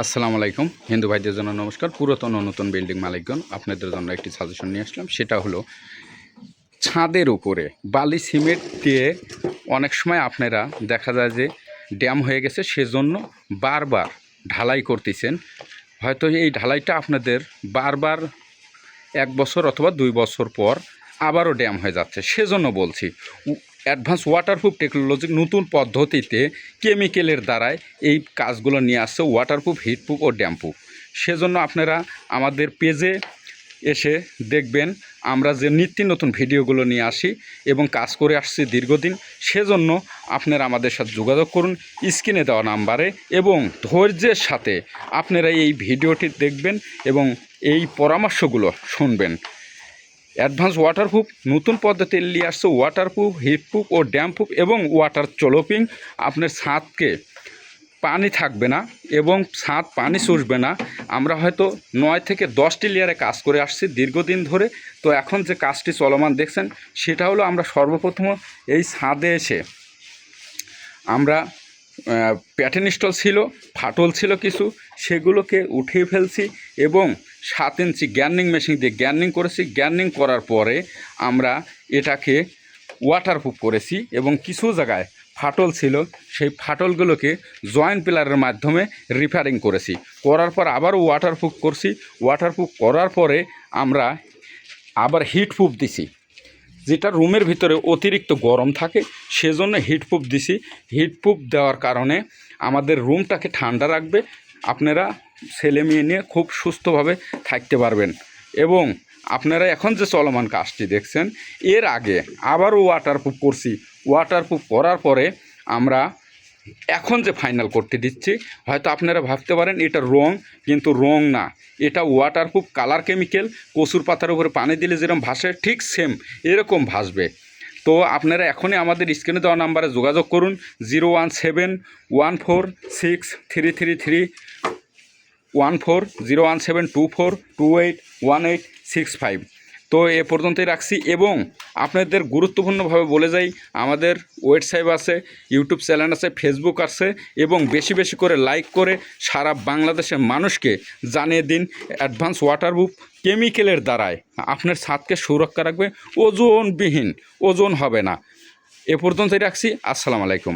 আসসালামু আলাইকুম হিন্দু ভাইদের জন্য নমস্কার। পুরাতন ও নতুন বিল্ডিং মালিকগণ, আপনাদের জন্য একটি সাজেশন নিয়ে আসলাম। সেটা হলো ছাদের উপরে বালি সিমেন্ট দিয়ে অনেক সময় আপনারা দেখা যায় যে ড্যাম হয়ে গেছে, সেজন্য বারবার ঢালাই করতেছেন। হয়তো এই ঢালাইটা আপনাদের বারবার 1 বছর অথবা 2 বছর পর আবারও ড্যাম হয়ে যাচ্ছে। সেজন্য বলছি অ্যাডভান্স ওয়াটারপ্রুফ টেকনোলজির নতুন পদ্ধতিতে কেমিক্যালের দ্বারাই এই কাজগুলো নিয়ে আসছে, ওয়াটারপ্রুফ, হিটপ্রুফ ও ড্যামপ্রুফ। সেজন্য আপনারা আমাদের পেজে এসে দেখবেন আমরা যে নিত্য নতুন ভিডিওগুলো নিয়ে আসি এবং কাজ করে আসছি দীর্ঘদিন। সেজন্য আপনারা আমাদের সাথে যোগাযোগ করুন স্ক্রিনে দেওয়া নাম্বারে এবং ধৈর্যের সাথে আপনারা এই ভিডিওটি দেখবেন এবং এই পরামর্শগুলো শুনবেন। অ্যাডভান্স ওয়াটারপ্রুফ নতুন পদ্ধতি নিয়ে আসছে, ওয়াটারপ্রুফ, হিটপ্রুফ ও ড্যামপ্রুফ এবং ওয়াটার চলোপিং। আপনার ছাদকে পানি থাকবে না এবং ছাদ পানি শুষবে না। আমরা হয়তো 9 থেকে 10টি লেয়ারে কাজ করে আসছি দীর্ঘদিন ধরে। তো এখন যে কাজটি চলমান দেখছেন সেটা হলো আমরা সর্বপ্রথম এই ছাদে এসে আমরা প্যাটার্ন স্টল ছিল, ফাটল ছিল কিছু, সেগুলোকে উঠিয়ে ফেলছি এবং 7 ইঞ্চি গ্যার্নিং মেশিন দিয়ে গ্যার্নিং করেছি। গ্যার্নিং করার পরে আমরা এটাকে ওয়াটারপ্রুফ করেছি এবং কিছু জায়গায় ফাটল ছিল, সেই ফাটলগুলোকে জয়েন্ট পিলারের মাধ্যমে রিপেয়ারিং করেছি। করার পর আবার ওয়াটারপ্রুফ করছি। ওয়াটারপ্রুফ করার পরে আমরা আবার হিটপ্রুফ দিছি, যেটা রুমের ভিতরে অতিরিক্ত গরম থাকে সেজন্য হিটপ্রুফ দিছি। হিটপ্রুফ দেওয়ার কারণে আমাদের রুমটাকে ঠান্ডা রাখবে, আপনারা ছেলে মেয়ে নিয়ে খুব সুস্থভাবে থাকতে পারবেন। এবং আপনারা এখন যে চলমান কাজটি দেখছেন এর আগে আবারও ওয়াটারপ্রুফ করছি। ওয়াটারপ্রুফ করার পরে আমরা এখন যে ফাইনাল করতে দিচ্ছি, হয়তো আপনারা ভাবতে পারেন এটা রং, কিন্তু রং না, এটা ওয়াটারপ্রুফ কালার কেমিক্যাল। কচুর পাতার উপরে পানি দিলে যেরকম ভাসে ঠিক সেম এরকম ভাসবে। তো আপনারা এখনই আমাদের স্ক্রিনে দেওয়া নাম্বারে যোগাযোগ করুন 01714333143 01724281865। তো এ পর্যন্তই রাখছি এবং আপনাদের গুরুত্বপূর্ণভাবে বলে যাই, আমাদের ওয়েবসাইট আছে, ইউটিউব চ্যানেল আছে, ফেসবুক আছে এবং বেশি বেশি করে লাইক করে সারা বাংলাদেশের মানুষকে জানিয়ে দিন অ্যাডভান্স ওয়াটারপ্রুফ কেমিক্যালের দ্বারায় আপনার ছাদকে সুরক্ষা রাখবে, ওজনবিহীন, ওজন হবে না। এ পর্যন্তই রাখছি। আসসালামু আলাইকুম।